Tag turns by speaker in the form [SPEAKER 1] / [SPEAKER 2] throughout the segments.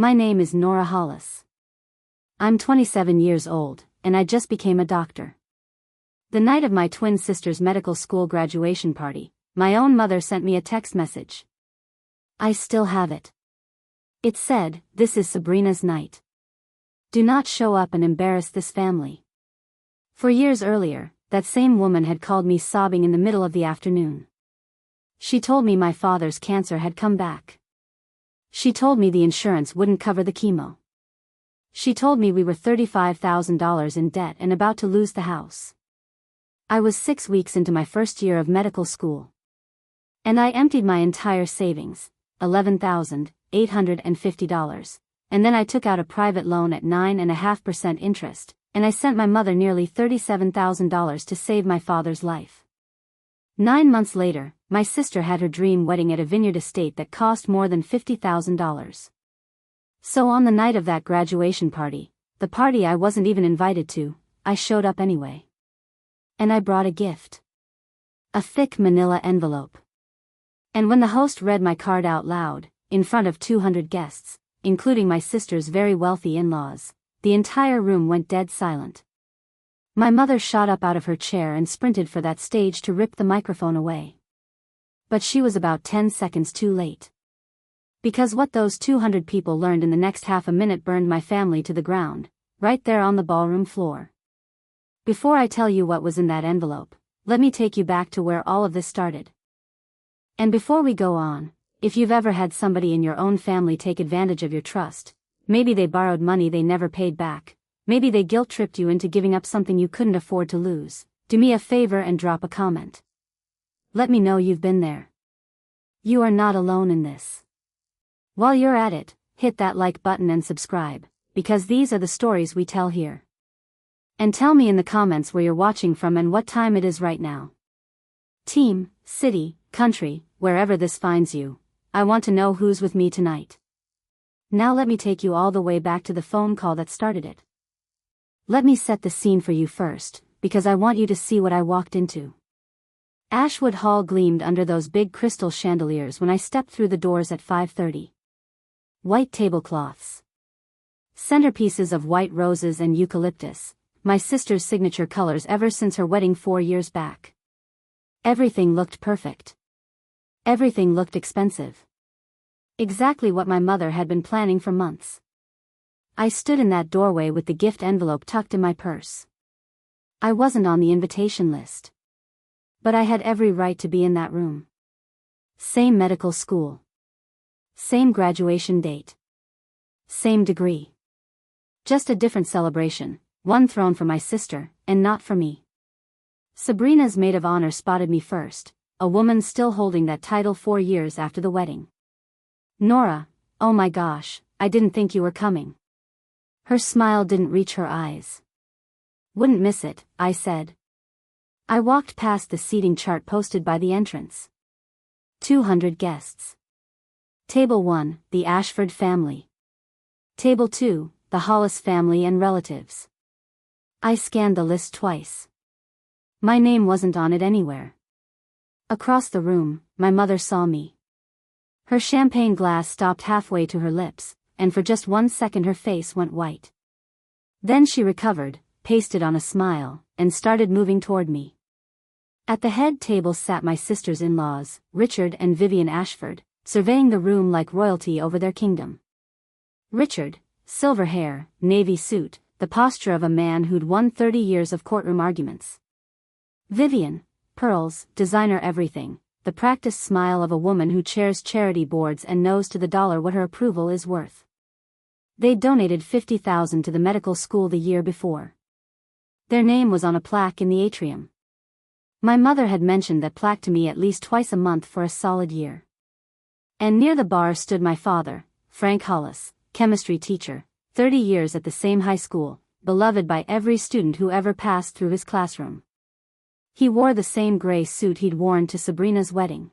[SPEAKER 1] My name is Nora Hollis. I'm 27 years old, and I just became a doctor. The night of my twin sister's medical school graduation party, my own mother sent me a text message. I still have it. It said, "This is Sabrina's night. Do not show up and embarrass this family." For years earlier, that same woman had called me sobbing in the middle of the afternoon. She told me my father's cancer had come back. She told me the insurance wouldn't cover the chemo. She told me we were $35,000 in debt and about to lose the house. I was 6 weeks into my first year of medical school. And I emptied my entire savings, $11,850, and then I took out a private loan at 9.5% interest, and I sent my mother nearly $37,000 to save my father's life. 9 months later, my sister had her dream wedding at a vineyard estate that cost more than $50,000. So on the night of that graduation party, the party I wasn't even invited to, I showed up anyway. And I brought a gift. A thick manila envelope. And when the host read my card out loud, in front of 200 guests, including my sister's very wealthy in-laws, the entire room went dead silent. My mother shot up out of her chair and sprinted for that stage to rip the microphone away. But she was about 10 seconds too late. Because what those 200 people learned in the next half a minute burned my family to the ground, right there on the ballroom floor. Before I tell you what was in that envelope, let me take you back to where all of this started. And before we go on, if you've ever had somebody in your own family take advantage of your trust, maybe they borrowed money they never paid back, maybe they guilt-tripped you into giving up something you couldn't afford to lose, do me a favor and drop a comment. Let me know you've been there. You are not alone in this. While you're at it, hit that like button and subscribe, because these are the stories we tell here. And tell me in the comments where you're watching from and what time it is right now. Team, city, country, wherever this finds you, I want to know who's with me tonight. Now let me take you all the way back to the phone call that started it. Let me set the scene for you first, because I want you to see what I walked into. Ashwood Hall gleamed under those big crystal chandeliers when I stepped through the doors at 5:30. White tablecloths. Centerpieces of white roses and eucalyptus, my sister's signature colors ever since her wedding 4 years back. Everything looked perfect. Everything looked expensive. Exactly what my mother had been planning for months. I stood in that doorway with the gift envelope tucked in my purse. I wasn't on the invitation list. But I had every right to be in that room. Same medical school. Same graduation date. Same degree. Just a different celebration, one thrown for my sister, and not for me. Sabrina's maid of honor spotted me first, a woman still holding that title 4 years after the wedding. "Nora, oh my gosh, I didn't think you were coming." Her smile didn't reach her eyes. "Wouldn't miss it," I said. I walked past the seating chart posted by the entrance. 200 guests. Table 1, the Ashford family. Table 2, the Hollis family and relatives. I scanned the list twice. My name wasn't on it anywhere. Across the room, my mother saw me. Her champagne glass stopped halfway to her lips, and for just 1 second her face went white. Then she recovered, pasted on a smile, and started moving toward me. At the head table sat my sister's in-laws, Richard and Vivian Ashford, surveying the room like royalty over their kingdom. Richard, silver hair, navy suit, the posture of a man who'd won 30 years of courtroom arguments. Vivian, pearls, designer everything, the practiced smile of a woman who chairs charity boards and knows to the dollar what her approval is worth. They donated $50,000 to the medical school the year before. Their name was on a plaque in the atrium. My mother had mentioned that plaque to me at least twice a month for a solid year. And near the bar stood my father, Frank Hollis, chemistry teacher, 30 years at the same high school, beloved by every student who ever passed through his classroom. He wore the same gray suit he'd worn to Sabrina's wedding.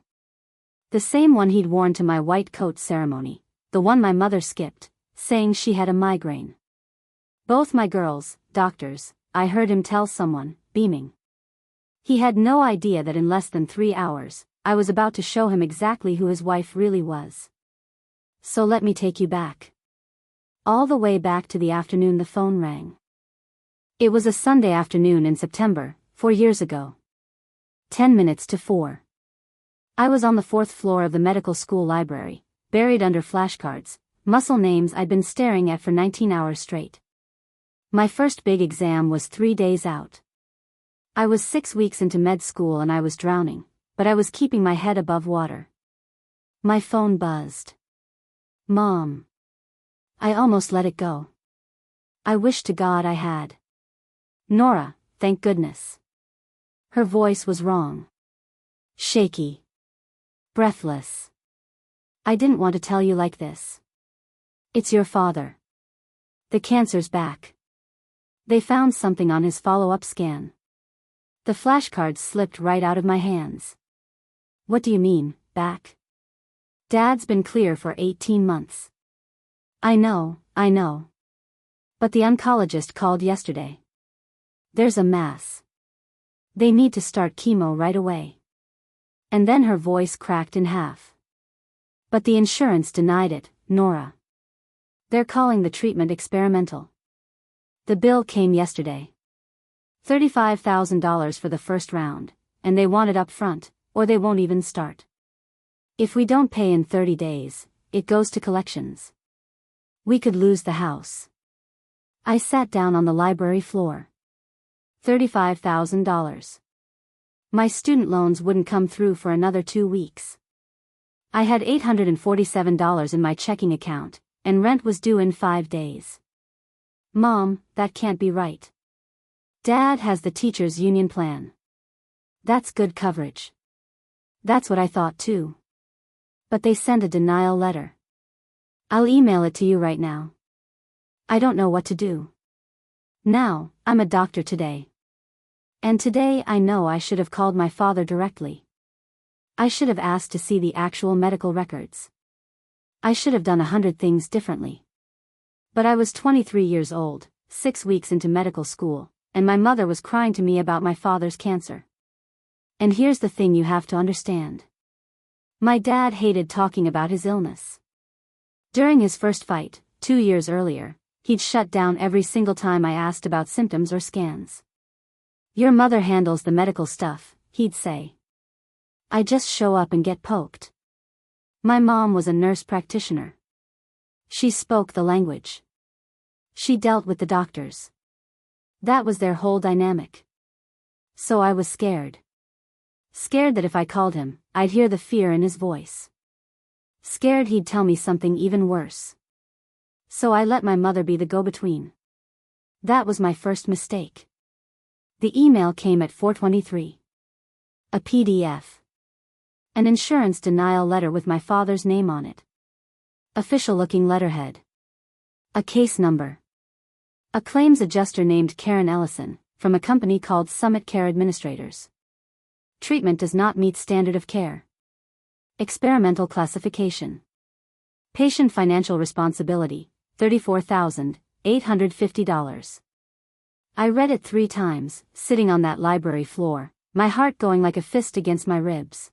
[SPEAKER 1] The same one he'd worn to my white coat ceremony, the one my mother skipped, saying she had a migraine. Both my girls, doctors, I heard him tell someone, beaming. He had no idea that in less than 3 hours, I was about to show him exactly who his wife really was. So let me take you back. All the way back to the afternoon the phone rang. It was a Sunday afternoon in September, 4 years ago. 10 minutes to 4. I was on the 4th floor of the medical school library, buried under flashcards, muscle names I'd been staring at for 19 hours straight. My first big exam was 3 days out. I was 6 weeks into med school and I was drowning, but I was keeping my head above water. My phone buzzed. Mom. I almost let it go. I wish to God I had. Nora, thank goodness. Her voice was wrong. Shaky. Breathless. I didn't want to tell you like this. It's your father. The cancer's back. They found something on his follow-up scan. The flashcards slipped right out of my hands. What do you mean, back? Dad's been clear for 18 months. I know. But the oncologist called yesterday. There's a mass. They need to start chemo right away. And then her voice cracked in half. But the insurance denied it, Nora. They're calling the treatment experimental. The bill came yesterday. $35,000 for the first round, and they want it up front, or they won't even start. If we don't pay in 30 days, it goes to collections. We could lose the house. I sat down on the library floor. $35,000. My student loans wouldn't come through for another 2 weeks. I had $847 in my checking account, and rent was due in 5 days. Mom, that can't be right. Dad has the teachers' union plan. That's good coverage. That's what I thought too. But they sent a denial letter. I'll email it to you right now. I don't know what to do. Now, I'm a doctor today. And today I know I should have called my father directly. I should have asked to see the actual medical records. I should have done 100 things differently. But I was 23 years old, 6 weeks into medical school, and my mother was crying to me about my father's cancer. And here's the thing you have to understand. My dad hated talking about his illness. During his first fight, 2 years earlier, he'd shut down every single time I asked about symptoms or scans. Your mother handles the medical stuff, he'd say. I just show up and get poked. My mom was a nurse practitioner. She spoke the language. She dealt with the doctors. That was their whole dynamic. So I was scared. Scared that if I called him, I'd hear the fear in his voice. Scared he'd tell me something even worse. So I let my mother be the go-between. That was my first mistake. The email came at 4:23. A PDF. An insurance denial letter with my father's name on it. Official-looking letterhead. A case number. A claims adjuster named Karen Ellison, from a company called Summit Care Administrators. Treatment does not meet standard of care. Experimental classification. Patient financial responsibility, $34,850. I read it 3 times, sitting on that library floor, my heart going like a fist against my ribs.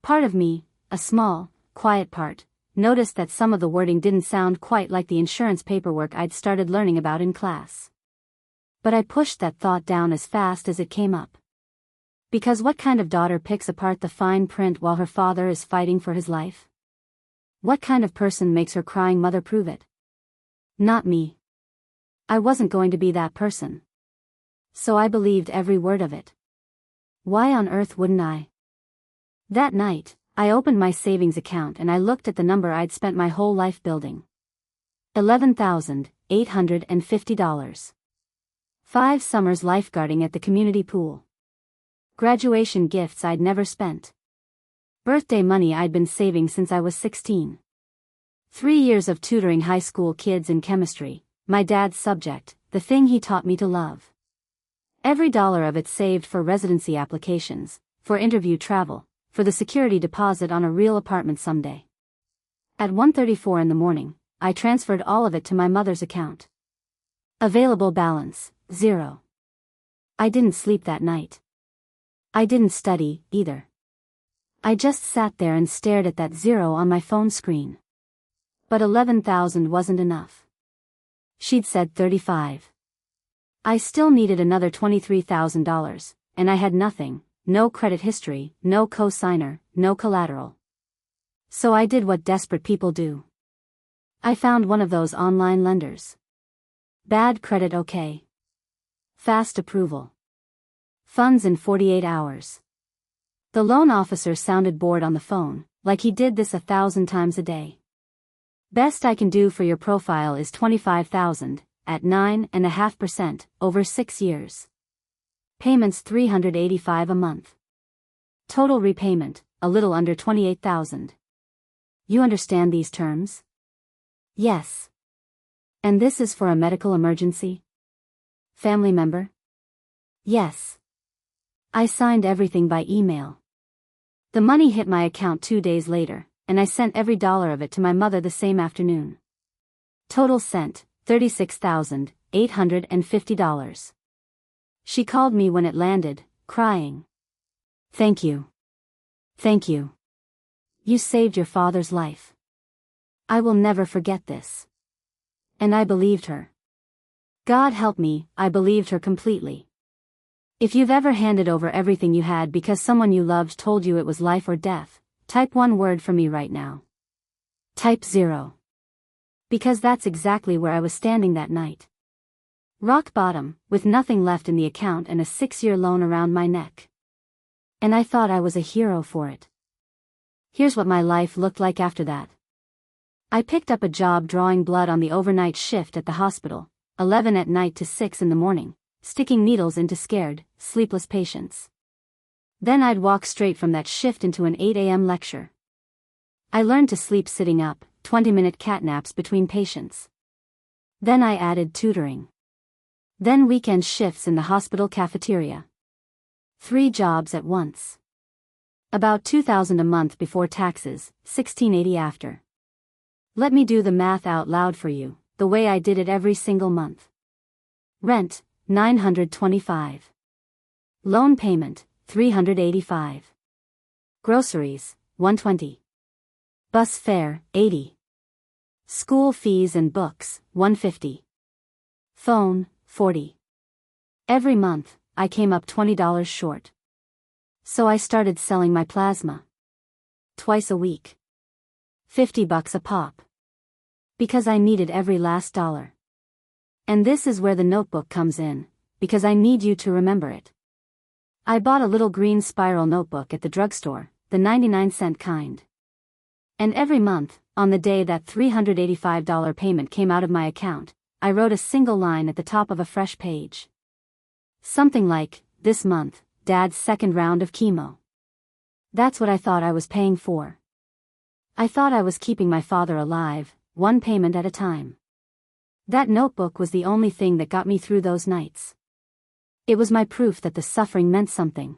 [SPEAKER 1] Part of me, a small, quiet part, noticed that some of the wording didn't sound quite like the insurance paperwork I'd started learning about in class. But I pushed that thought down as fast as it came up. Because what kind of daughter picks apart the fine print while her father is fighting for his life? What kind of person makes her crying mother prove it? Not me. I wasn't going to be that person. So I believed every word of it. Why on earth wouldn't I? That night, I opened my savings account and I looked at the number I'd spent my whole life building. $11,850. 5 summers lifeguarding at the community pool. Graduation gifts I'd never spent. Birthday money I'd been saving since I was 16. 3 years of tutoring high school kids in chemistry, my dad's subject, the thing he taught me to love. Every dollar of it saved for residency applications, for interview travel, for the security deposit on a real apartment someday. At 1:34 in the morning, I transferred all of it to my mother's account. Available balance, 0. I didn't sleep that night. I didn't study, either. I just sat there and stared at that 0 on my phone screen. But $11,000 wasn't enough. She'd said 35. I still needed another $23,000, and I had nothing, no credit history, no co-signer, no collateral. So I did what desperate people do. I found one of those online lenders. Bad credit okay. Fast approval. Funds in 48 hours. The loan officer sounded bored on the phone, like he did this 1,000 times a day. Best I can do for your profile is $25,000, at 9.5%, over 6 years. Payments $385 a month. Total repayment, a little under $28,000. You understand these terms? Yes. And this is for a medical emergency? Family member? Yes. I signed everything by email. The money hit my account 2 days later, and I sent every dollar of it to my mother the same afternoon. Total sent, $36,850. She called me when it landed, crying. Thank you. Thank you. You saved your father's life. I will never forget this. And I believed her. God help me, I believed her completely. If you've ever handed over everything you had because someone you loved told you it was life or death, type one word for me right now. Type 0. Because that's exactly where I was standing that night. Rock bottom, with nothing left in the account and a 6-year loan around my neck. And I thought I was a hero for it. Here's what my life looked like after that. I picked up a job drawing blood on the overnight shift at the hospital, 11 at night to 6 in the morning, sticking needles into scared, sleepless patients. Then I'd walk straight from that shift into an 8 a.m. lecture. I learned to sleep sitting up, 20-minute cat naps between patients. Then I added tutoring. Then weekend shifts in the hospital cafeteria. 3 jobs at once. About $2,000 a month before taxes, $1,680 after. Let me do the math out loud for you, the way I did it every single month. Rent, $925. Loan payment, $385. Groceries, $120. Bus fare, $80. School fees and books, $150. Phone, $40. Every month, I came up $20 short. So I started selling my plasma. Twice a week. $50 a pop. Because I needed every last dollar. And this is where the notebook comes in, because I need you to remember it. I bought a little green spiral notebook at the drugstore, the 99-cent kind. And every month, on the day that $385 payment came out of my account, I wrote a single line at the top of a fresh page. Something like, this month, Dad's 2nd round of chemo. That's what I thought I was paying for. I thought I was keeping my father alive, one payment at a time. That notebook was the only thing that got me through those nights. It was my proof that the suffering meant something.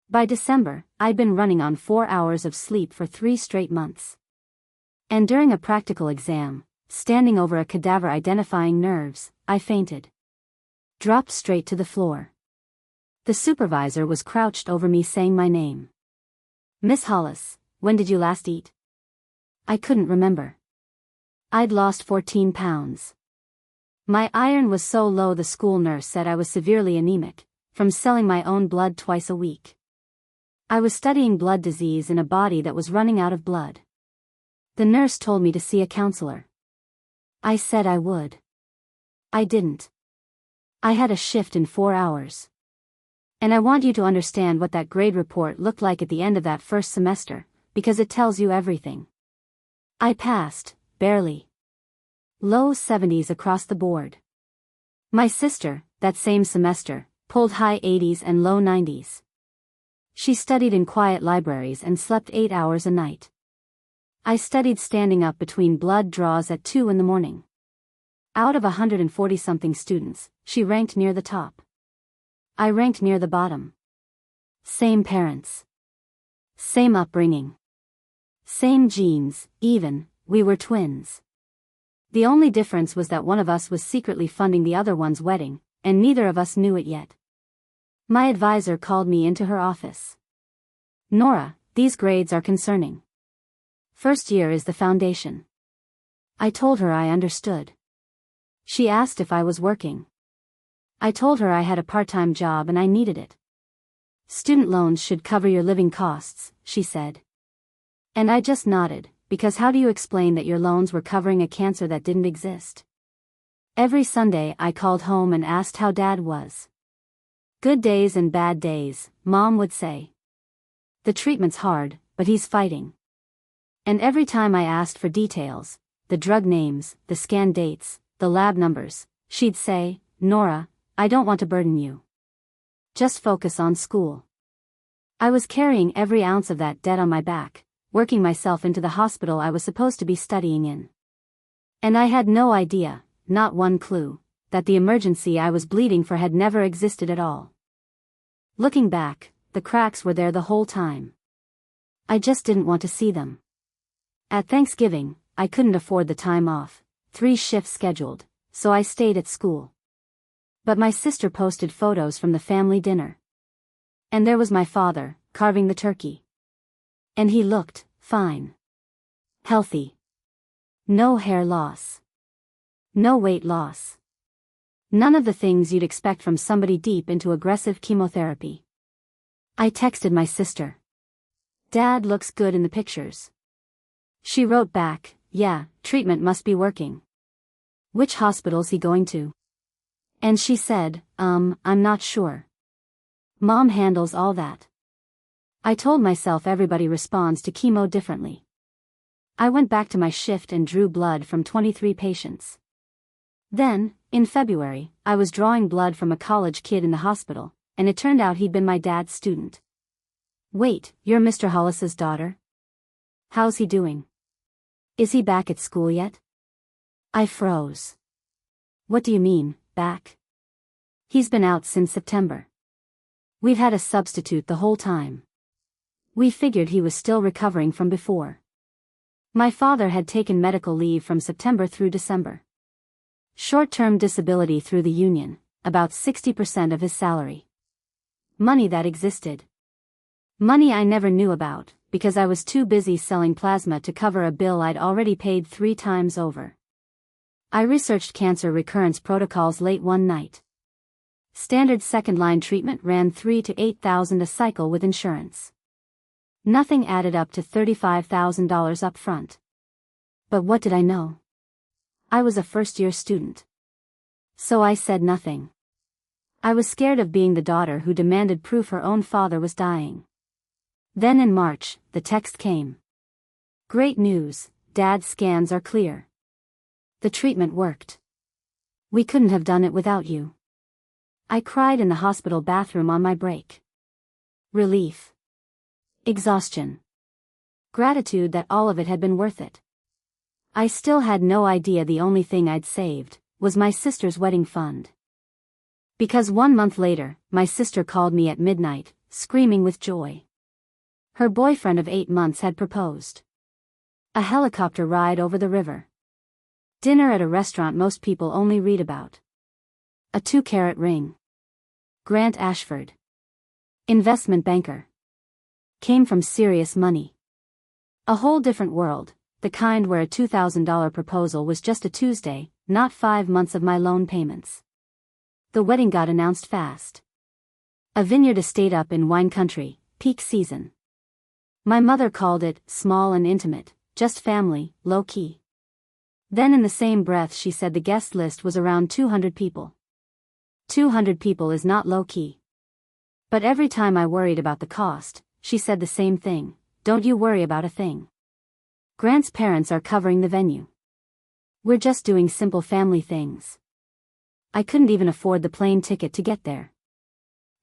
[SPEAKER 1] By December, I'd been running on 4 hours of sleep for 3 straight months. And during a practical exam, standing over a cadaver identifying nerves, I fainted. Dropped straight to the floor. The supervisor was crouched over me saying my name. Miss Hollis, when did you last eat? I couldn't remember. I'd lost 14 pounds. My iron was so low the school nurse said I was severely anemic, from selling my own blood twice a week. I was studying blood disease in a body that was running out of blood. The nurse told me to see a counselor. I said I would. I didn't. I had a shift in 4 hours. And I want you to understand what that grade report looked like at the end of that first semester, because it tells you everything. I passed, barely. Low 70s across the board. My sister, that same semester, pulled high 80s and low 90s. She studied in quiet libraries and slept 8 hours a night. I studied standing up between blood draws at 2 in the morning. Out of 140-something students, she ranked near the top. I ranked near the bottom. Same parents. Same upbringing. Same genes, even, we were twins. The only difference was that one of us was secretly funding the other one's wedding, and neither of us knew it yet. My advisor called me into her office. Nora, these grades are concerning. First year is the foundation. I told her I understood. She asked if I was working. I told her I had a part-time job and I needed it. Student loans should cover your living costs, she said. And I just nodded, because how do you explain that your loans were covering a cancer that didn't exist? Every Sunday I called home and asked how Dad was. Good days and bad days, Mom would say. The treatment's hard, but he's fighting. And every time I asked for details, the drug names, the scan dates, the lab numbers, she'd say, Nora, I don't want to burden you. Just focus on school. I was carrying every ounce of that debt on my back, working myself into the hospital I was supposed to be studying in. And I had no idea, not one clue, that the emergency I was bleeding for had never existed at all. Looking back, the cracks were there the whole time. I just didn't want to see them. At Thanksgiving, I couldn't afford the time off, 3 shifts scheduled, so I stayed at school. But my sister posted photos from the family dinner. And there was my father, carving the turkey. And he looked fine. Healthy. No hair loss. No weight loss. None of the things you'd expect from somebody deep into aggressive chemotherapy. I texted my sister. Dad looks good in the pictures. She wrote back, yeah, treatment must be working. Which hospital's he going to? And she said, I'm not sure. Mom handles all that. I told myself everybody responds to chemo differently. I went back to my shift and drew blood from 23 patients. Then, in February, I was drawing blood from a college kid in the hospital, and it turned out he'd been my dad's student. Wait, you're Mr. Hollis's daughter? How's he doing? Is he back at school yet? I froze. What do you mean, back? He's been out since September. We've had a substitute the whole time. We figured he was still recovering from before. My father had taken medical leave from September through December. Short-term disability through the union, about 60% of his salary. Money that existed. Money I never knew about, because I was too busy selling plasma to cover a bill I'd already paid 3 times over. I researched cancer recurrence protocols late one night. Standard second-line treatment ran $3,000 to $8,000 a cycle with insurance. Nothing added up to $35,000 up front. But what did I know? I was a first-year student. So I said nothing. I was scared of being the daughter who demanded proof her own father was dying. Then in March, the text came. Great news, Dad's scans are clear. The treatment worked. We couldn't have done it without you. I cried in the hospital bathroom on my break. Relief. Exhaustion. Gratitude that all of it had been worth it. I still had no idea the only thing I'd saved was my sister's wedding fund. Because 1 month later, my sister called me at midnight, screaming with joy. Her boyfriend of 8 months had proposed. A helicopter ride over the river. Dinner at a restaurant most people only read about. A 2-carat ring. Grant Ashford. Investment banker. Came from serious money. A whole different world, the kind where a $2,000 proposal was just a Tuesday, not 5 months of my loan payments. The wedding got announced fast. A vineyard estate up in wine country, peak season. My mother called it small and intimate, just family, low-key. Then in the same breath she said the guest list was around 200 people. 200 people is not low-key. But every time I worried about the cost, she said the same thing, don't you worry about a thing. Grant's parents are covering the venue. We're just doing simple family things. I couldn't even afford the plane ticket to get there.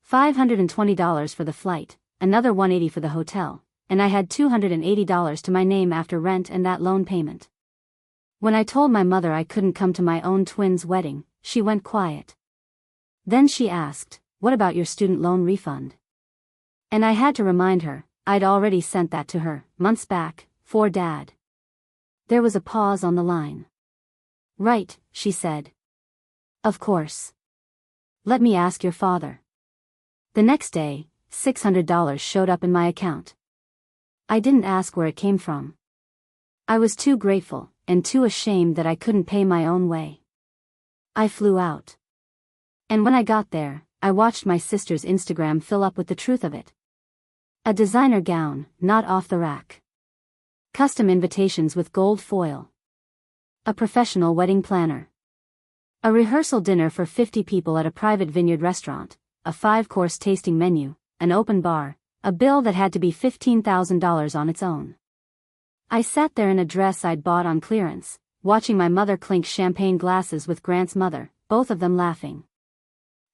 [SPEAKER 1] $520 for the flight, another $180 for the hotel, and I had $280 to my name after rent and that loan payment. When I told my mother I couldn't come to my own twins' wedding, she went quiet. Then she asked, what about your student loan refund? And I had to remind her, I'd already sent that to her, months back, for Dad. There was a pause on the line. Right, she said. Of course. Let me ask your father. The next day, $600 showed up in my account. I didn't ask where it came from. I was too grateful, and too ashamed that I couldn't pay my own way. I flew out. And when I got there, I watched my sister's Instagram fill up with the truth of it. A designer gown, not off the rack. Custom invitations with gold foil. A professional wedding planner. A rehearsal dinner for 50 people at a private vineyard restaurant, a 5-course tasting menu, an open bar, a bill that had to be $15,000 on its own. I sat there in a dress I'd bought on clearance, watching my mother clink champagne glasses with Grant's mother, both of them laughing.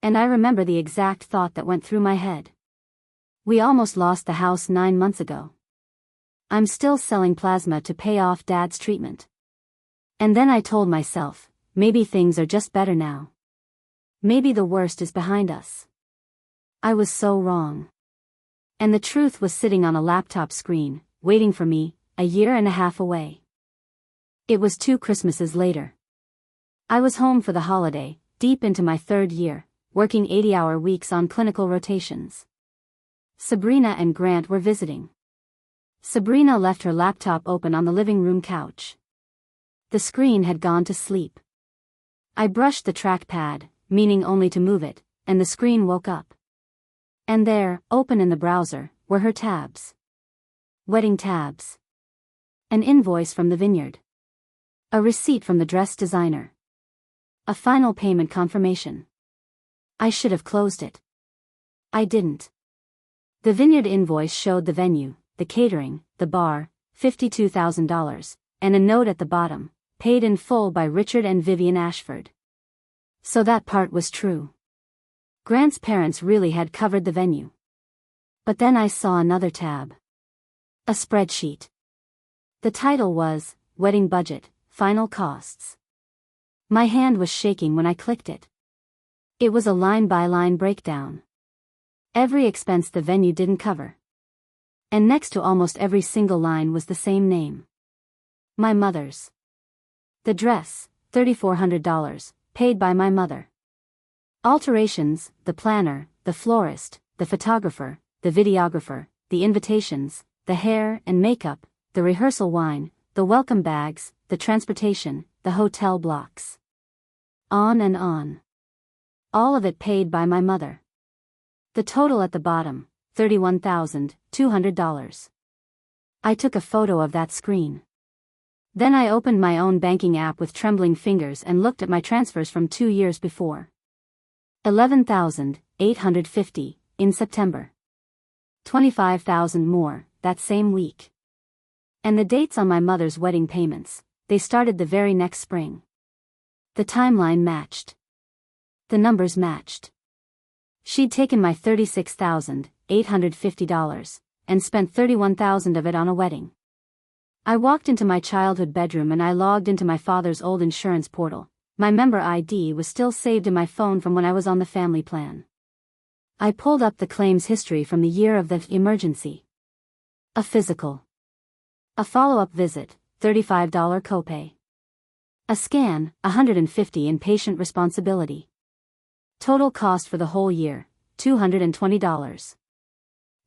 [SPEAKER 1] And I remember the exact thought that went through my head. We almost lost the house 9 months ago. I'm still selling plasma to pay off Dad's treatment. And then I told myself, maybe things are just better now. Maybe the worst is behind us. I was so wrong. And the truth was sitting on a laptop screen, waiting for me, a year and a half away. It was 2 Christmases later. I was home for the holiday, deep into my 3rd year, working 80-hour weeks on clinical rotations. Sabrina and Grant were visiting. Sabrina left her laptop open on the living room couch. The screen had gone to sleep. I brushed the trackpad, meaning only to move it, and the screen woke up. And there, open in the browser, were her tabs. Wedding tabs. An invoice from the vineyard. A receipt from the dress designer. A final payment confirmation. I should have closed it. I didn't. The vineyard invoice showed the venue, the catering, the bar, $52,000, and a note at the bottom, paid in full by Richard and Vivian Ashford. So that part was true. Grant's parents really had covered the venue. But then I saw another tab. A spreadsheet. The title was, Wedding Budget, Final Costs. My hand was shaking when I clicked it. It was a line-by-line breakdown. Every expense the venue didn't cover. And next to almost every single line was the same name. My mother's. The dress, $3,400, paid by my mother. Alterations, the planner, the florist, the photographer, the videographer, the invitations, the hair and makeup, the rehearsal wine, the welcome bags, the transportation, the hotel blocks. On and on. All of it paid by my mother. The total at the bottom, $31,200. I took a photo of that screen. Then I opened my own banking app with trembling fingers and looked at my transfers from 2 years before. $11,850 in September. $25,000 more that same week. And the dates on my mother's wedding payments, they started the very next spring. The timeline matched. The numbers matched. She'd taken my $36,850 and spent $31,000 of it on a wedding. I walked into my childhood bedroom and I logged into my father's old insurance portal. My member ID was still saved in my phone from when I was on the family plan. I pulled up the claims history from the year of the emergency. A physical. A follow-up visit, $35 copay. A scan, $150 in patient responsibility. Total cost for the whole year, $220.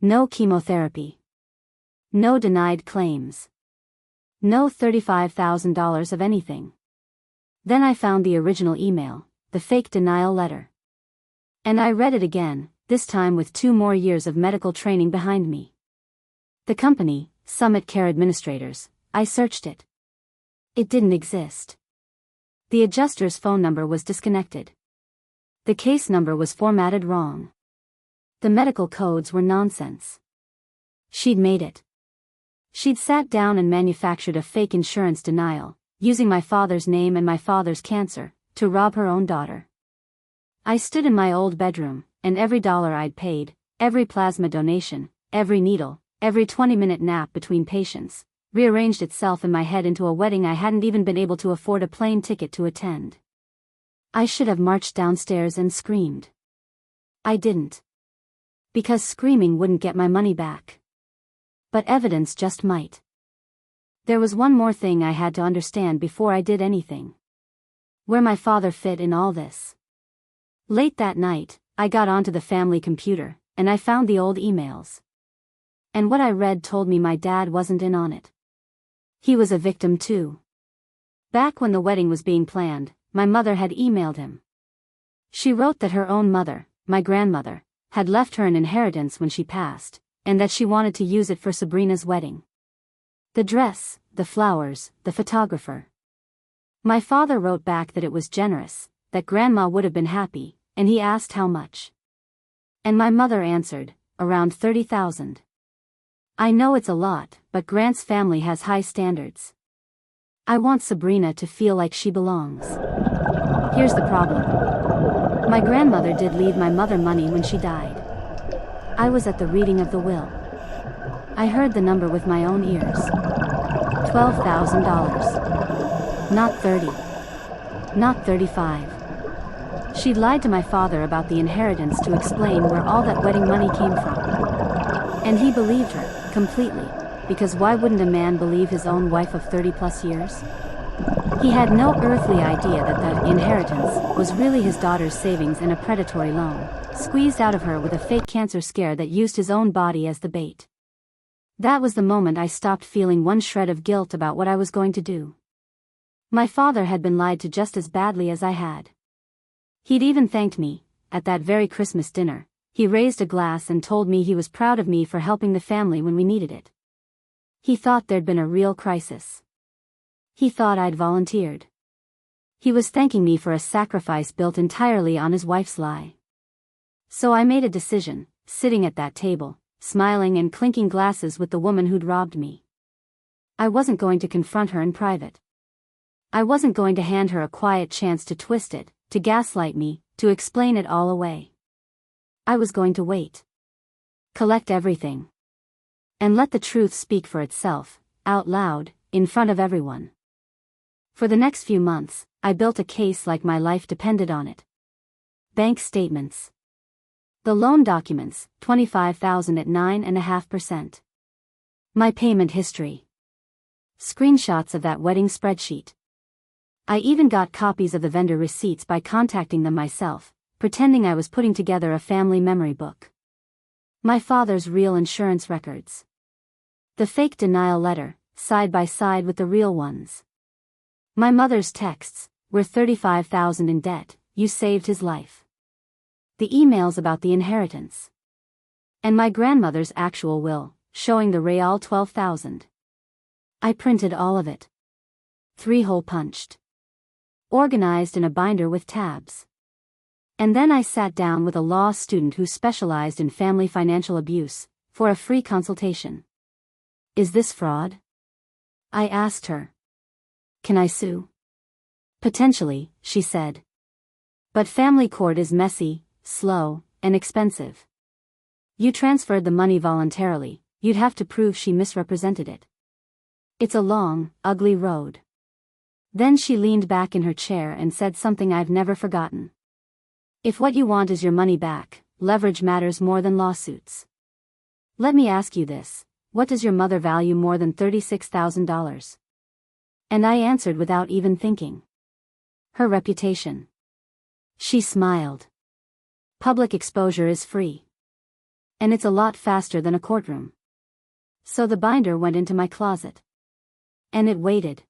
[SPEAKER 1] No chemotherapy. No denied claims. No $35,000 of anything. Then I found the original email, the fake denial letter. And I read it again, this time with 2 more years of medical training behind me. The company, Summit Care Administrators, I searched it. It didn't exist. The adjuster's phone number was disconnected. The case number was formatted wrong. The medical codes were nonsense. She'd made it. She'd sat down and manufactured a fake insurance denial, using my father's name and my father's cancer, to rob her own daughter. I stood in my old bedroom, and every dollar I'd paid, every plasma donation, every needle, every 20-minute nap between patients, rearranged itself in my head into a wedding I hadn't even been able to afford a plane ticket to attend. I should have marched downstairs and screamed. I didn't. Because screaming wouldn't get my money back. But evidence just might. There was one more thing I had to understand before I did anything. Where my father fit in all this. Late that night, I got onto the family computer, and I found the old emails. And what I read told me my dad wasn't in on it. He was a victim too. Back when the wedding was being planned, my mother had emailed him. She wrote that her own mother, my grandmother, had left her an inheritance when she passed, and that she wanted to use it for Sabrina's wedding. The dress, the flowers, the photographer. My father wrote back that it was generous, that Grandma would have been happy, and he asked how much. And my mother answered, around 30,000. I know it's a lot, but Grant's family has high standards. I want Sabrina to feel like she belongs. Here's the problem. My grandmother did leave my mother money when she died. I was at the reading of the will. I heard the number with my own ears. $12,000. Not 30. Not 35. She'd lied to my father about the inheritance to explain where all that wedding money came from. And he believed her, completely, because why wouldn't a man believe his own wife of 30+ years? He had no earthly idea that that inheritance was really his daughter's savings and a predatory loan, squeezed out of her with a fake cancer scare that used his own body as the bait. That was the moment I stopped feeling one shred of guilt about what I was going to do. My father had been lied to just as badly as I had. He'd even thanked me, at that very Christmas dinner. He raised a glass and told me he was proud of me for helping the family when we needed it. He thought there'd been a real crisis. He thought I'd volunteered. He was thanking me for a sacrifice built entirely on his wife's lie. So I made a decision, sitting at that table, smiling and clinking glasses with the woman who'd robbed me. I wasn't going to confront her in private. I wasn't going to hand her a quiet chance to twist it, to gaslight me, to explain it all away. I was going to wait. Collect everything. And let the truth speak for itself, out loud, in front of everyone. For the next few months, I built a case like my life depended on it. Bank statements. The loan documents, $25,000 at 9.5%. My payment history. Screenshots of that wedding spreadsheet. I even got copies of the vendor receipts by contacting them myself, pretending I was putting together a family memory book. My father's real insurance records. The fake denial letter, side by side with the real ones. My mother's texts, "We're $35,000 in debt, you saved his life." The emails about the inheritance. And my grandmother's actual will, showing the real 12,000. I printed all of it. 3-hole punched. Organized in a binder with tabs. And then I sat down with a law student who specialized in family financial abuse, for a free consultation. Is this fraud? I asked her. Can I sue? Potentially, she said. But family court is messy, slow, and expensive. You transferred the money voluntarily, you'd have to prove she misrepresented it. It's a long, ugly road. Then she leaned back in her chair and said something I've never forgotten. If what you want is your money back, leverage matters more than lawsuits. Let me ask you this, what does your mother value more than $36,000? And I answered without even thinking. Her reputation. She smiled. Public exposure is free. And it's a lot faster than a courtroom. So the binder went into my closet. And it waited.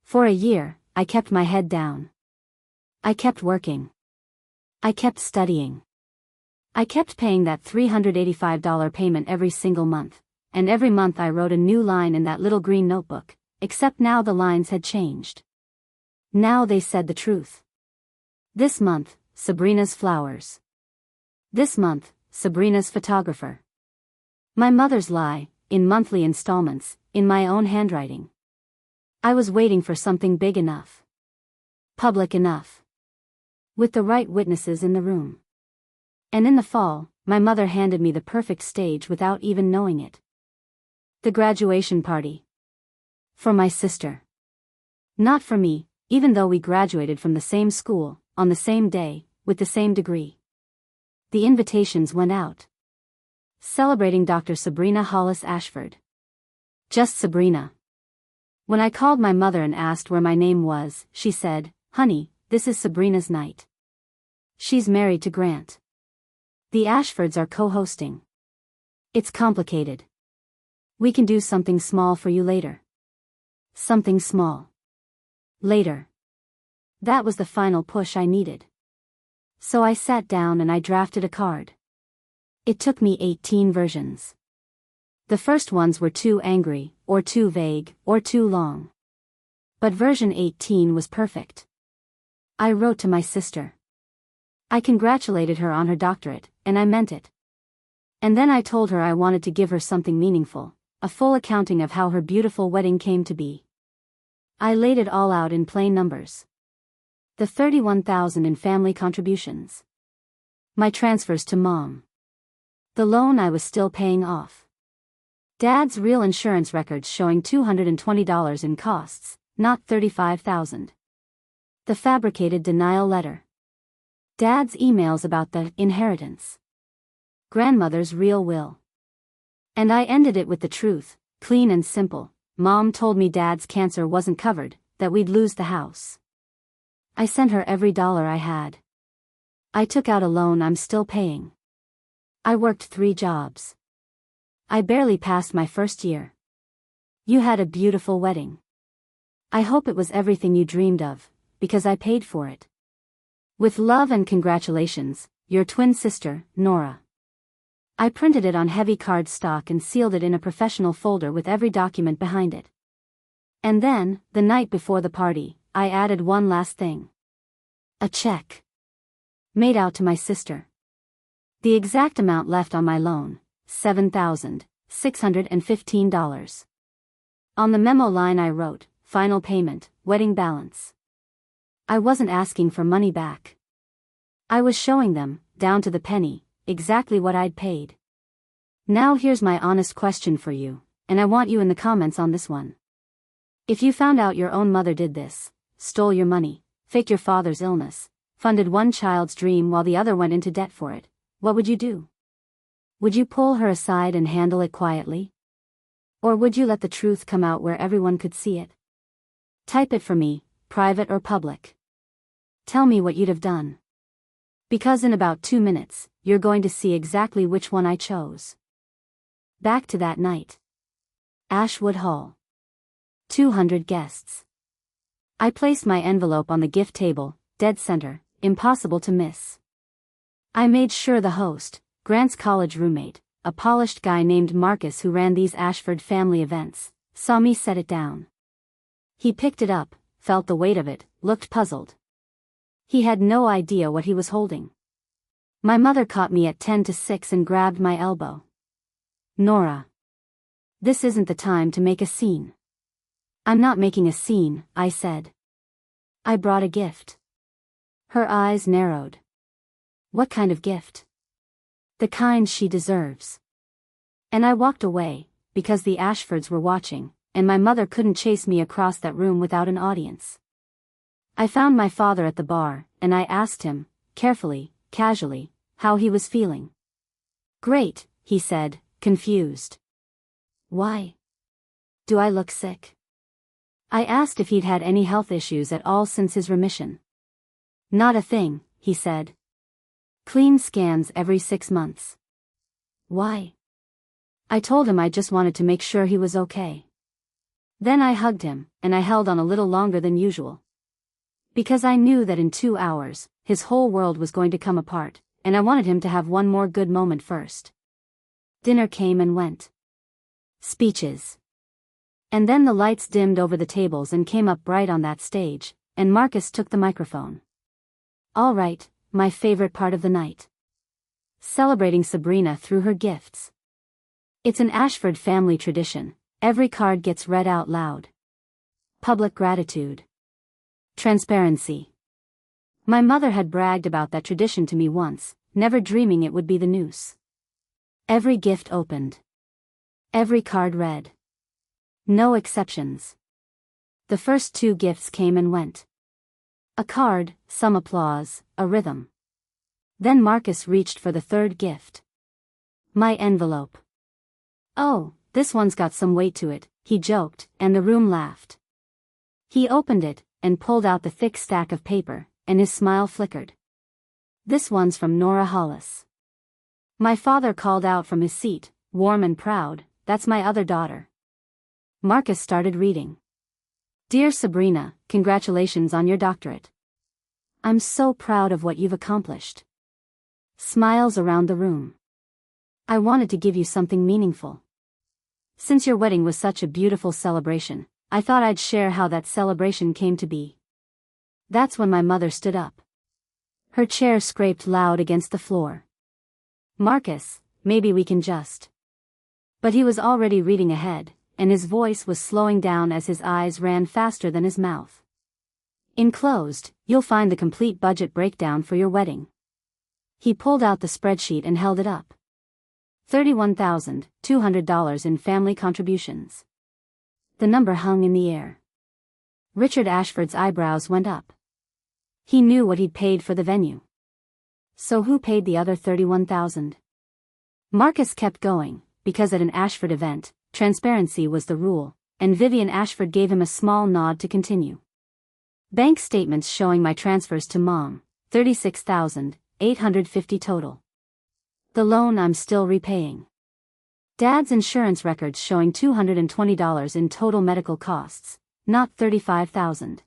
[SPEAKER 1] For a year, I kept my head down. I kept working. I kept studying. I kept paying that $385 payment every single month, and every month I wrote a new line in that little green notebook, except now the lines had changed. Now they said the truth. This month, Sabrina's flowers. This month, Sabrina's photographer. My mother's lie, in monthly installments, in my own handwriting. I was waiting for something big enough. Public enough. With the right witnesses in the room. And in the fall, my mother handed me the perfect stage without even knowing it. The graduation party. For my sister. Not for me, even though we graduated from the same school, on the same day, with the same degree. The invitations went out. Celebrating Dr. Sabrina Hollis Ashford. Just Sabrina. When I called my mother and asked where my name was, she said, "Honey, this is Sabrina's night. She's married to Grant. The Ashfords are co-hosting. It's complicated. We can do something small for you later." Something small. Later. That was the final push I needed. So I sat down and I drafted a card. It took me 18 versions. The first ones were too angry, or too vague, or too long. But version 18 was perfect. I wrote to my sister. I congratulated her on her doctorate, and I meant it. And then I told her I wanted to give her something meaningful, a full accounting of how her beautiful wedding came to be. I laid it all out in plain numbers. The $31,000 in family contributions. My transfers to Mom. The loan I was still paying off. Dad's real insurance records showing $220 in costs, not $35,000. The fabricated denial letter. Dad's emails about the inheritance. Grandmother's real will. And I ended it with the truth, clean and simple. Mom told me Dad's cancer wasn't covered, that we'd lose the house. I sent her every dollar I had. I took out a loan I'm still paying. I worked 3 jobs. I barely passed my first year. You had a beautiful wedding. I hope it was everything you dreamed of, because I paid for it. With love and congratulations, your twin sister, Nora. I printed it on heavy cardstock and sealed it in a professional folder with every document behind it. And then, the night before the party, I added one last thing. A check. Made out to my sister. The exact amount left on my loan, $7,615. On the memo line I wrote, final payment, wedding balance. I wasn't asking for money back. I was showing them, down to the penny, exactly what I'd paid. Now here's my honest question for you, and I want you in the comments on this one. If you found out your own mother did this, stole your money, faked your father's illness, funded one child's dream while the other went into debt for it, what would you do? Would you pull her aside and handle it quietly? Or would you let the truth come out where everyone could see it? Type it for me, private or public. Tell me what you'd have done. Because in about 2 minutes, you're going to see exactly which one I chose. Back to that night. Ashwood Hall. 200 guests. I placed my envelope on the gift table, dead center, impossible to miss. I made sure the host, Grant's college roommate, a polished guy named Marcus who ran these Ashford family events, saw me set it down. He picked it up, felt the weight of it, looked puzzled. He had no idea what he was holding. My mother caught me at 10 to 6 and grabbed my elbow. Nora. This isn't the time to make a scene. I'm not making a scene, I said. I brought a gift. Her eyes narrowed. What kind of gift? The kind she deserves. And I walked away, because the Ashfords were watching, and my mother couldn't chase me across that room without an audience. I found my father at the bar, and I asked him, carefully, casually, how he was feeling. Great, he said, confused. Why? Do I look sick? I asked if he'd had any health issues at all since his remission. Not a thing, he said. Clean scans every 6 months. Why? I told him I just wanted to make sure he was okay. Then I hugged him, and I held on a little longer than usual. Because I knew that in 2 hours, his whole world was going to come apart, and I wanted him to have one more good moment first. Dinner came and went. Speeches. And then the lights dimmed over the tables and came up bright on that stage, and Marcus took the microphone. All right, my favorite part of the night. Celebrating Sabrina through her gifts. It's an Ashford family tradition, every card gets read out loud. Public gratitude. Transparency. My mother had bragged about that tradition to me once, never dreaming it would be the noose. Every gift opened. Every card read. No exceptions. The first 2 gifts came and went. A card, some applause, a rhythm. Then Marcus reached for the 3rd gift. My envelope. Oh, this one's got some weight to it, he joked, and the room laughed. He opened it, and pulled out the thick stack of paper, and his smile flickered. This one's from Nora Hollis. My father called out from his seat, warm and proud, that's my other daughter. Marcus started reading. Dear Sabrina, congratulations on your doctorate. I'm so proud of what you've accomplished. Smiles around the room. I wanted to give you something meaningful. Since your wedding was such a beautiful celebration, I thought I'd share how that celebration came to be. That's when my mother stood up. Her chair scraped loud against the floor. Marcus, maybe we can just. But he was already reading ahead, and his voice was slowing down as his eyes ran faster than his mouth. Enclosed, you'll find the complete budget breakdown for your wedding. He pulled out the spreadsheet and held it up. $31,200 in family contributions. The number hung in the air. Richard Ashford's eyebrows went up. He knew what he'd paid for the venue. So who paid the other $31,000? Marcus kept going, because at an Ashford event, transparency was the rule, and Vivian Ashford gave him a small nod to continue. Bank statements showing my transfers to Mom, $36,850 total. The loan I'm still repaying. Dad's insurance records showing $220 in total medical costs, not $35,000.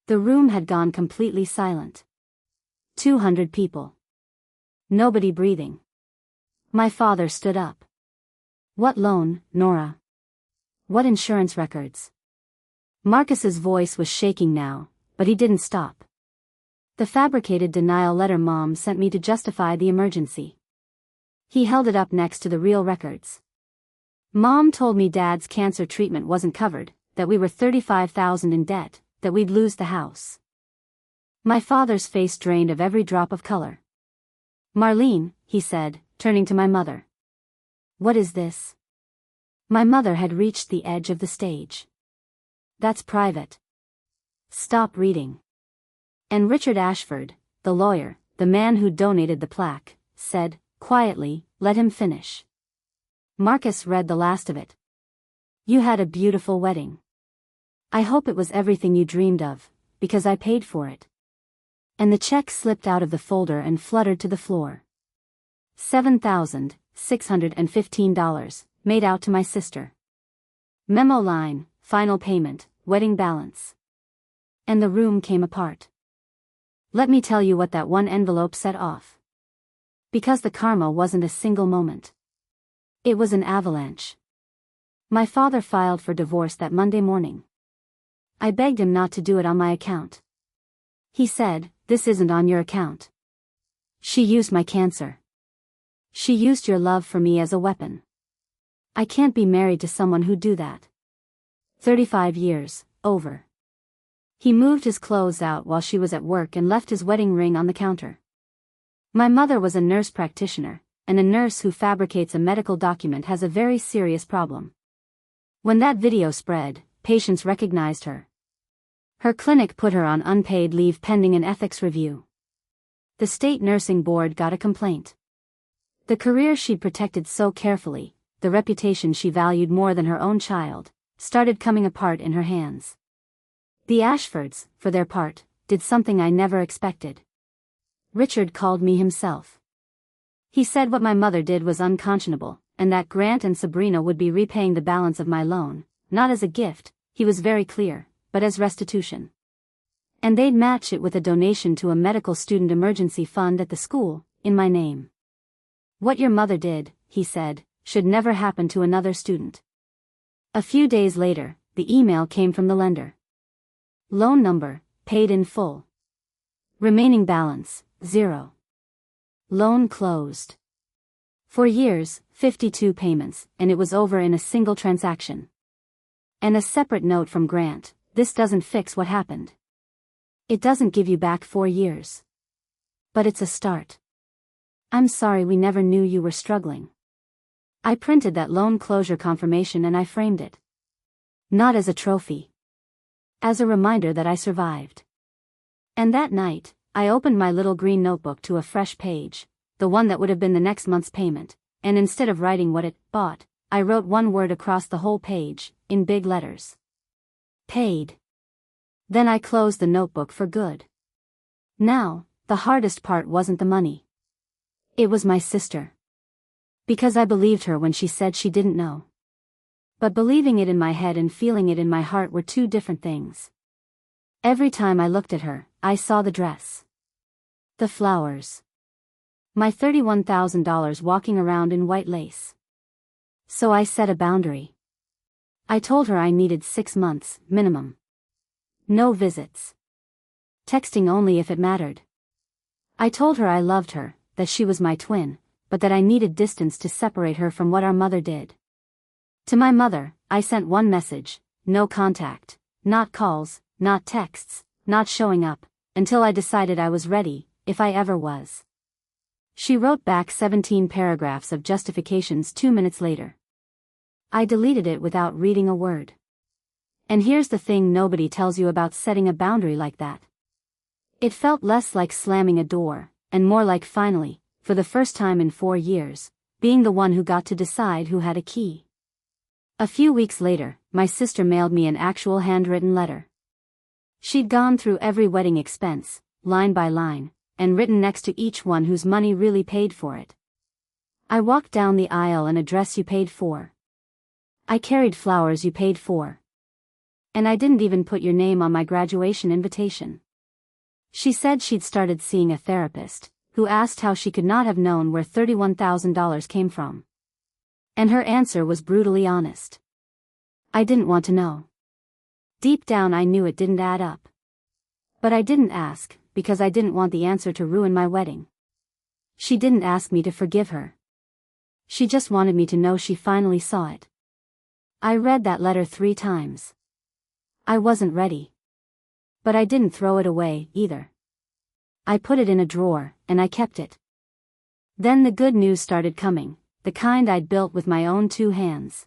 [SPEAKER 1] The room had gone completely silent. 200 people. Nobody breathing. My father stood up. What loan, Nora? What insurance records? Marcus's voice was shaking now, but he didn't stop. The fabricated denial letter Mom sent me to justify the emergency. He held it up next to the real records. Mom told me Dad's cancer treatment wasn't covered, that we were $35,000 in debt, that we'd lose the house. My father's face drained of every drop of color. Marlene, he said, turning to my mother. What is this? My mother had reached the edge of the stage. That's private. Stop reading. And Richard Ashford, the lawyer, the man who donated the plaque, said, quietly, let him finish. Marcus read the last of it. You had a beautiful wedding. I hope it was everything you dreamed of, because I paid for it. And the check slipped out of the folder and fluttered to the floor. $7,615, made out to my sister. Memo line, final payment, wedding balance. And the room came apart. Let me tell you what that one envelope set off. Because the karma wasn't a single moment. It was an avalanche. My father filed for divorce that Monday morning. I begged him not to do it on my account. He said, this isn't on your account. She used my cancer. She used your love for me as a weapon. I can't be married to someone who'd do that. 35 years, over. He moved his clothes out while she was at work and left his wedding ring on the counter. My mother was a nurse practitioner, and a nurse who fabricates a medical document has a very serious problem. When that video spread, patients recognized her. Her clinic put her on unpaid leave pending an ethics review. The state nursing board got a complaint. The career she'd protected so carefully, the reputation she valued more than her own child, started coming apart in her hands. The Ashfords, for their part, did something I never expected. Richard called me himself. He said what my mother did was unconscionable, and that Grant and Sabrina would be repaying the balance of my loan, not as a gift, he was very clear, but as restitution. And they'd match it with a donation to a medical student emergency fund at the school, in my name. What your mother did, he said, should never happen to another student. A few days later, the email came from the lender. Loan number, paid in full. Remaining balance, 0. Loan closed. For years, 52 payments, and it was over in a single transaction. And a separate note from Grant, this doesn't fix what happened. It doesn't give you back 4 years. But it's a start. I'm sorry we never knew you were struggling. I printed that loan closure confirmation and I framed it. Not as a trophy. As a reminder that I survived. And that night, I opened my little green notebook to a fresh page, the one that would have been the next month's payment, and instead of writing what it bought, I wrote one word across the whole page, in big letters. Paid. Then I closed the notebook for good. Now, the hardest part wasn't the money. It was my sister. Because I believed her when she said she didn't know. But believing it in my head and feeling it in my heart were two different things. Every time I looked at her, I saw the dress. The flowers. My $31,000 walking around in white lace. So I set a boundary. I told her I needed 6 months, minimum. No visits. Texting only if it mattered. I told her I loved her, that she was my twin, but that I needed distance to separate her from what our mother did. To my mother, I sent one message: no contact, not calls, not texts, not showing up, until I decided I was ready, if I ever was. She wrote back 17 paragraphs of justifications 2 minutes later. I deleted it without reading a word. And here's the thing nobody tells you about setting a boundary like that. It felt less like slamming a door, and more like finally, for the first time in 4 years, being the one who got to decide who had a key. A few weeks later, my sister mailed me an actual handwritten letter. She'd gone through every wedding expense, line by line, and written next to each one whose money really paid for it. I walked down the aisle in a dress you paid for. I carried flowers you paid for. And I didn't even put your name on my graduation invitation. She said she'd started seeing a therapist, who asked how she could not have known where $31,000 came from. And her answer was brutally honest. I didn't want to know. Deep down I knew it didn't add up. But I didn't ask, because I didn't want the answer to ruin my wedding. She didn't ask me to forgive her. She just wanted me to know she finally saw it. I read that letter 3 times. I wasn't ready. But I didn't throw it away, either. I put it in a drawer, and I kept it. Then the good news started coming, the kind I'd built with my own 2 hands.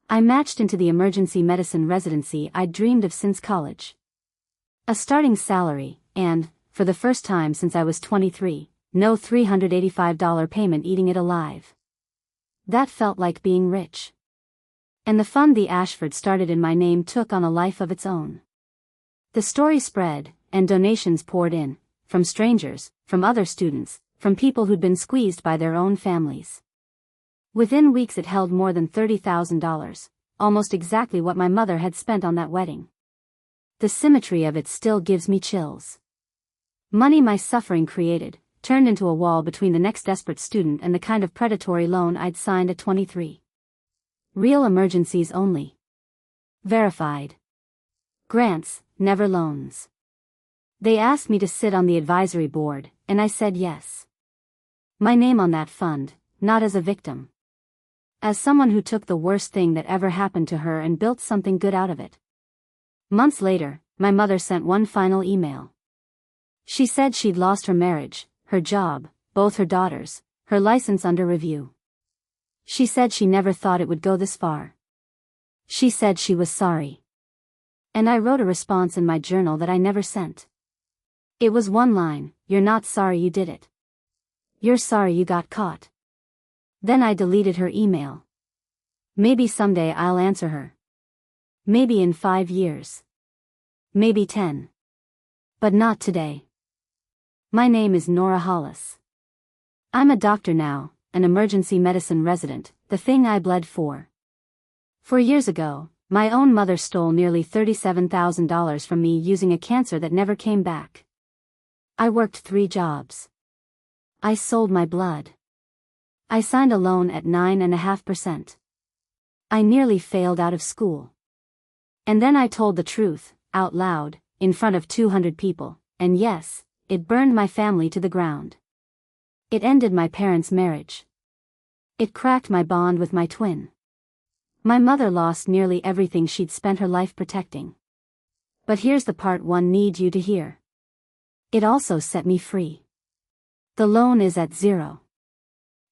[SPEAKER 1] I matched into the emergency medicine residency I'd dreamed of since college. A starting salary, and, for the first time since I was 23, no $385 payment eating it alive. That felt like being rich. And the fund the Ashford started in my name took on a life of its own. The story spread, and donations poured in, from strangers, from other students, from people who'd been squeezed by their own families. Within weeks it held more than $30,000, almost exactly what my mother had spent on that wedding. The symmetry of it still gives me chills. Money my suffering created, turned into a wall between the next desperate student and the kind of predatory loan I'd signed at 23. Real emergencies only. Verified. Grants, never loans. They asked me to sit on the advisory board, and I said yes. My name on that fund, not as a victim. As someone who took the worst thing that ever happened to her and built something good out of it. Months later, my mother sent one final email. She said she'd lost her marriage, her job, both her daughters, her license under review. She said she never thought it would go this far. She said she was sorry. And I wrote a response in my journal that I never sent. It was one line: "You're not sorry you did it. You're sorry you got caught." Then I deleted her email. Maybe someday I'll answer her. Maybe in 5 years. Maybe 10. But not today. My name is Nora Hollis. I'm a doctor now, an emergency medicine resident, the thing I bled for. 4 years ago, my own mother stole nearly $37,000 from me using a cancer that never came back. I worked 3 jobs. I sold my blood. I signed a loan at 9.5%. I nearly failed out of school. And then I told the truth, out loud, in front of 200 people, and yes, it burned my family to the ground. It ended my parents' marriage. It cracked my bond with my twin. My mother lost nearly everything she'd spent her life protecting. But here's the part one need you to hear. It also set me free. The loan is at 0.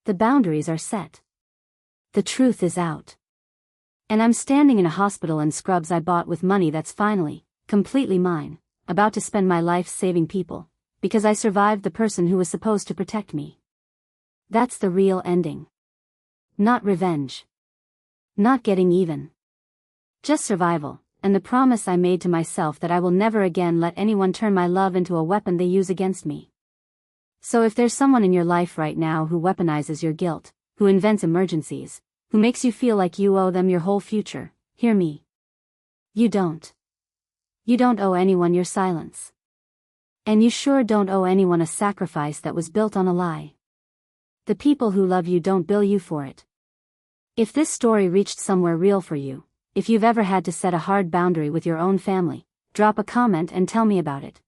[SPEAKER 1] The boundaries are set. The truth is out. And I'm standing in a hospital in scrubs I bought with money that's finally, completely mine, about to spend my life saving people, because I survived the person who was supposed to protect me. That's the real ending. Not revenge. Not getting even. Just survival, and the promise I made to myself that I will never again let anyone turn my love into a weapon they use against me. So if there's someone in your life right now who weaponizes your guilt, who invents emergencies, who makes you feel like you owe them your whole future, hear me. You don't. You don't owe anyone your silence. And you sure don't owe anyone a sacrifice that was built on a lie. The people who love you don't bill you for it. If this story reached somewhere real for you, if you've ever had to set a hard boundary with your own family, drop a comment and tell me about it.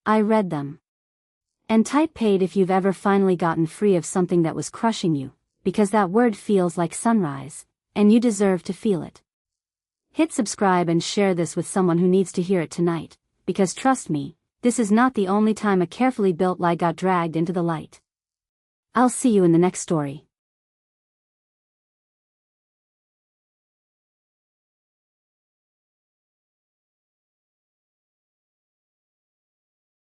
[SPEAKER 1] I read them. And type paid if you've ever finally gotten free of something that was crushing you, because that word feels like sunrise, and you deserve to feel it. Hit subscribe and share this with someone who needs to hear it tonight, because trust me, this is not the only time a carefully built lie got dragged into the light. I'll see you in the next story.